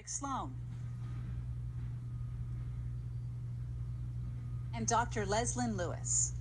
Sloan. And Dr. Leslyn Lewis.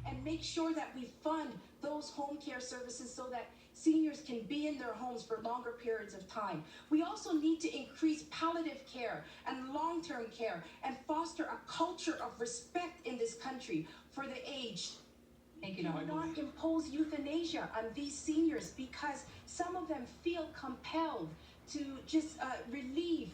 And make sure that we fund those home care services so that seniors can be in their homes for longer periods of time. We also need to increase palliative care and long-term care and foster a culture of respect in this country for the aged. Thank you, Do Dr. not impose euthanasia on these seniors because some of them feel compelled to just relieve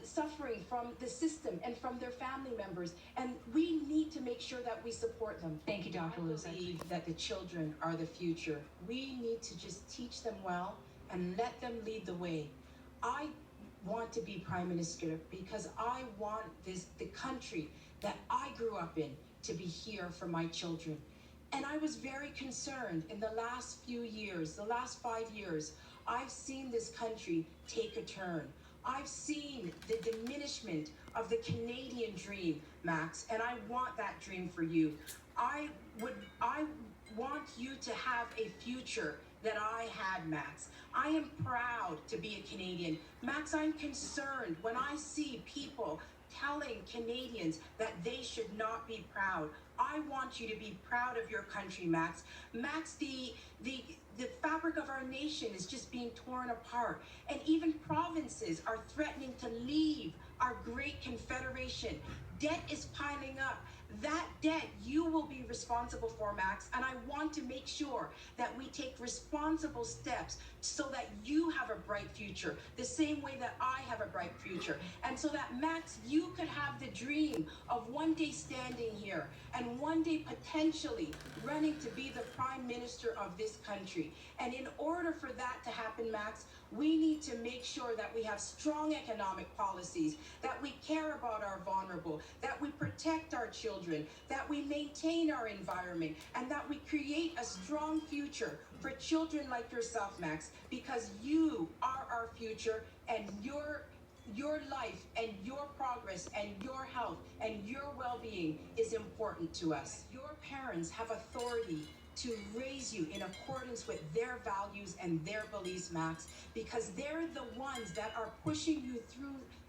suffering from the system and from their family members, and we need to make sure that we support them. Thank you, Dr. Lewis. I believe that the children are the future. We need to just teach them well and let them lead the way. I want to be Prime Minister because I want the country that I grew up in to be here for my children. And I was very concerned in the last few years, the last 5 years, I've seen this country take a turn. I've seen the diminishment of the Canadian dream, Max, and I want that dream for you. I want you to have a future that I had, Max. I am proud to be a Canadian. Max, I'm concerned when I see people telling Canadians that they should not be proud. I want you to be proud of your country, Max. Max, the fabric of our nation is just being torn apart, and even provinces are threatening to leave our great confederation. Debt is piling up. That debt you will be responsible for, Max, and I want to make sure that we take responsible steps so that you have a bright future, the same way that I have a bright future. And so that, Max, you could have the dream of one day standing here and one day potentially running to be the Prime Minister of this country. And in order for that to happen, Max, we need to make sure that we have strong economic policies, that we care about our vulnerable, that we protect our children, that we maintain our environment, and that we create a strong future for children like yourself, Max, because you are our future, and your life and your progress and your health and your well-being is important to us. Your parents have authority to raise you in accordance with their values and their beliefs, Max, because they're the ones that are pushing you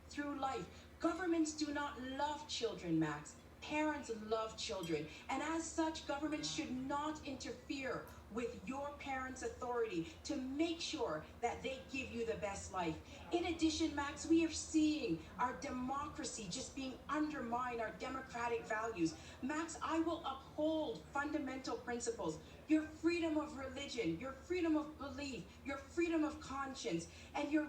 through life. Governments do not love children, Max. Parents love children, and as such, governments should not interfere with your parents' authority to make sure that they give you the best life. In addition, Max, we are seeing our democracy just being undermined, our democratic values. Max, I will uphold fundamental principles, your freedom of religion, your freedom of belief, your freedom of conscience, and your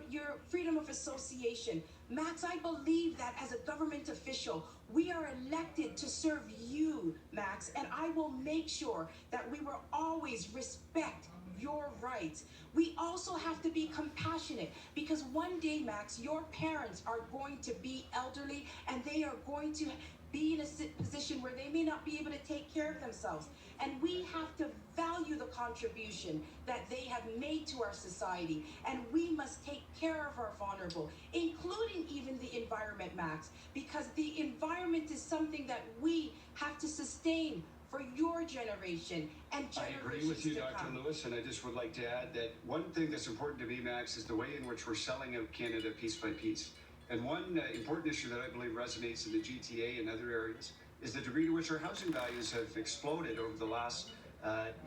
freedom of association. Max, I believe that as a government official, we are elected to serve you, Max, and I will make sure that we will always respect your rights. We also have to be compassionate because one day, Max, your parents are going to be elderly and they are going to be in a position where they may not be able to take care of themselves. And we have to value the contribution that they have made to our society. And we must take care of our vulnerable, including even the environment, Max, because the environment is something that we have to sustain for your generation and generations to come. I agree with you, Dr. Lewis, and I just would like to add that one thing that's important to me, Max, is the way in which we're selling out Canada piece by piece. And one important issue that I believe resonates in the GTA and other areas is the degree to which our housing values have exploded over the last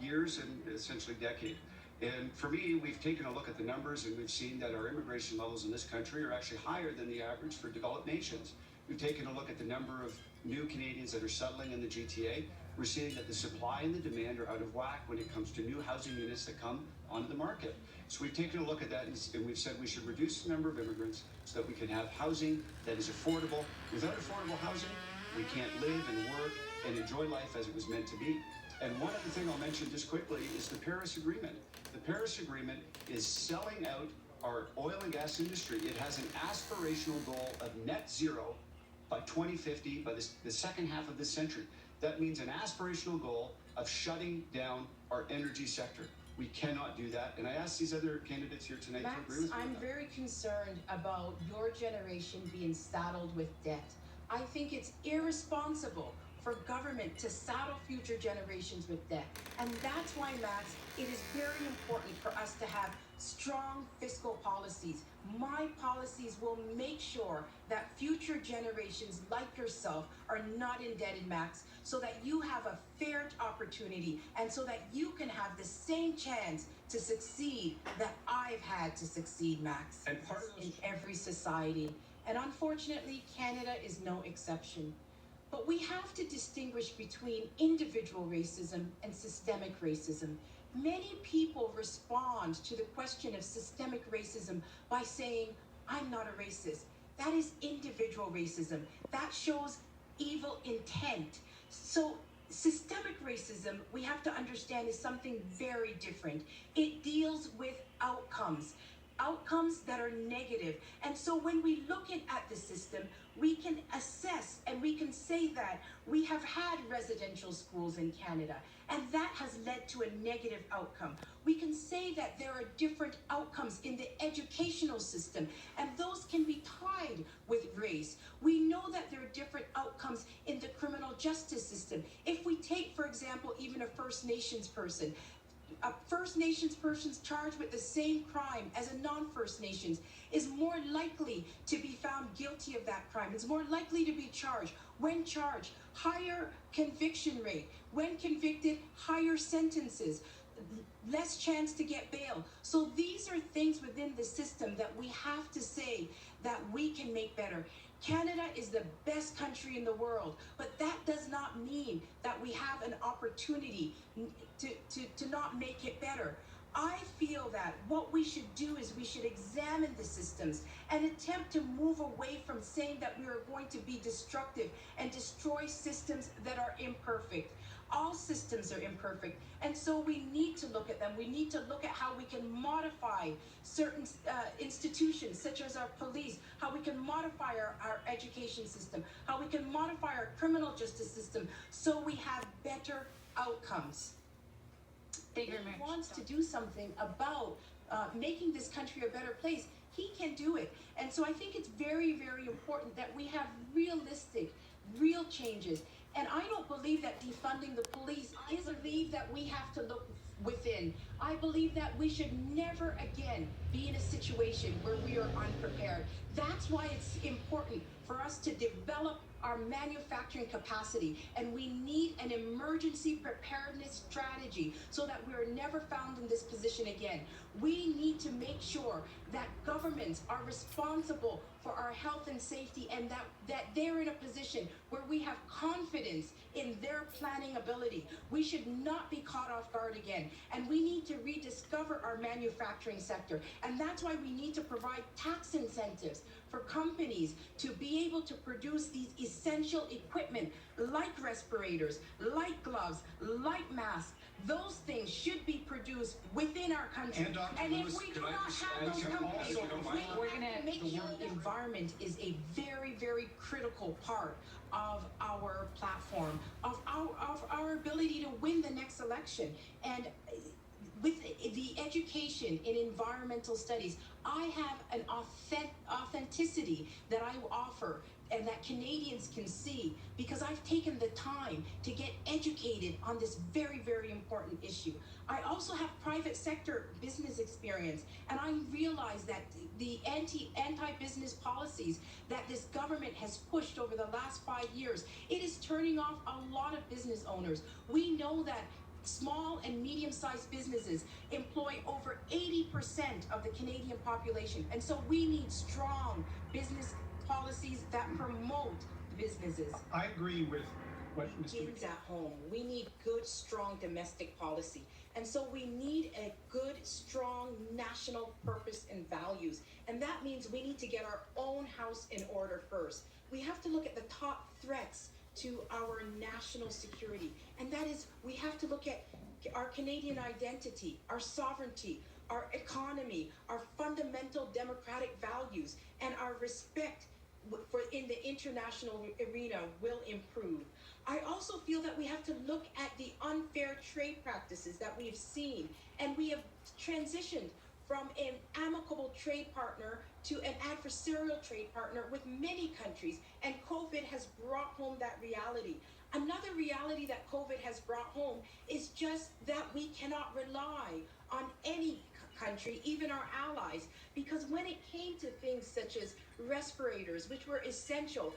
years and essentially decade. And for me, we've taken a look at the numbers and we've seen that our immigration levels in this country are actually higher than the average for developed nations. We've taken a look at the number of new Canadians that are settling in the GTA. We're seeing that the supply and the demand are out of whack when it comes to new housing units that come onto the market. So we've taken a look at that and we've said we should reduce the number of immigrants so that we can have housing that is affordable. Without affordable housing, we can't live and work and enjoy life as it was meant to be. And one other thing I'll mention just quickly is the Paris Agreement. The Paris Agreement is selling out our oil and gas industry. It has an aspirational goal of net zero by 2050, by the second half of this century. That means an aspirational goal of shutting down our energy sector. We cannot do that. And I ask these other candidates here tonight Max, to agree with me. I'm very concerned about your generation being saddled with debt. I think it's irresponsible for government to saddle future generations with debt. And that's why, Max, it is very important for us to have strong fiscal policies. My policies will make sure that future generations like yourself are not indebted, Max, so that you have a fair opportunity and so that you can have the same chance to succeed that I've had to succeed, Max, And part of those... in every society. And unfortunately, Canada is no exception. But we have to distinguish between individual racism and systemic racism. Many people respond to the question of systemic racism by saying, I'm not a racist. That is individual racism. That shows evil intent. So systemic racism, we have to understand, is something very different. It deals with outcomes that are negative. And so when we look at the system, we can assess and we can say that we have had residential schools in Canada, and that has led to a negative outcome. We can say that there are different outcomes in the educational system, and those can be tied with race. We know that there are different outcomes in the criminal justice system. If we take, for example, even a First Nations person, a First Nations person charged with the same crime as a non-First Nations is more likely to be found guilty of that crime. It's more likely to be charged. When charged, higher conviction rate. When convicted, higher sentences. Less chance to get bail. So these are things within the system that we have to say that we can make better. Canada is the best country in the world, but that does not mean that we have an opportunity to not make it better. I feel that what we should do is we should examine the systems and attempt to move away from saying that we are going to be destructive and destroy systems that are imperfect. All systems are imperfect, and so we need to look at them. We need to look at how we can modify certain institutions, such as our police, how we can modify our education system, how we can modify our criminal justice system, so we have better outcomes. If he wants to do something about making this country a better place, he can do it. And so I think it's very, very important that we have realistic, real changes. And I don't believe that defunding the police is a belief that we have to look within. I believe that we should never again be in a situation where we are unprepared. That's why it's important for us to develop our manufacturing capacity, and we need an emergency preparedness strategy so that we are never found in this position again. We need to make sure that governments are responsible for our health and safety, and that they're in a position where we have confidence in their planning ability. We should not be caught off guard again, and we need to rediscover our manufacturing sector. And that's why we need to provide tax incentives for companies to be able to produce these essential equipment like respirators, like gloves, like masks. Those things should be produced within our country. And if we do not have those companies, we're going to make sure the environment is a very, very critical part of our platform, of our ability to win the next election. And with the education in environmental studies, I have an authenticity that I offer and that Canadians can see because I've taken the time to get educated on this very, very important issue. I also have private sector business experience, and I realize that the anti-business policies that this government has pushed over the last 5 years, it is turning off a lot of business owners. We know that small and medium-sized businesses employ over 80% of the Canadian population. And so we need strong business policies that promote businesses. I agree with what Mr. Begins at home. We need good, strong domestic policy. And so we need a good, strong national purpose and values. And that means we need to get our own house in order first. We have to look at the top threats to our national security. And that is, we have to look at our Canadian identity, our sovereignty, our economy, our fundamental democratic values, and our respect for in the international arena will improve. I also feel that we have to look at the unfair trade practices that we've seen, and we have transitioned from an amicable trade partner to an adversarial trade partner with many countries, and COVID has brought home that reality. Another reality that COVID has brought home is just that we cannot rely on any country, even our allies, because when it came to things such as respirators, which were essential,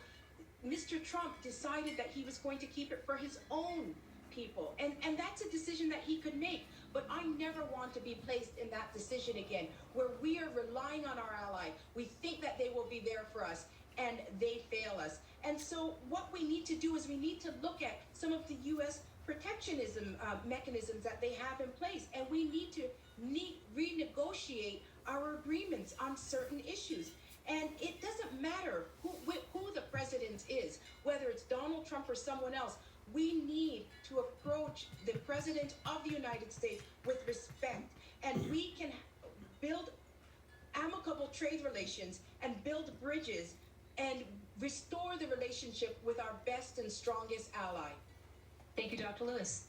Mr. Trump decided that he was going to keep it for his own people. And that's a decision that he could make. But I never want to be placed in that decision again, where we are relying on our ally. We think that they will be there for us, and they fail us. And so what we need to do is we need to look at some of the U.S. protectionism mechanisms that they have in place, and we need to renegotiate our agreements on certain issues. And it doesn't matter who the president is, whether it's Donald Trump or someone else. We need to approach the president of the United States with respect, and we can build amicable trade relations and build bridges and restore the relationship with our best and strongest ally. Thank you, Dr. Lewis.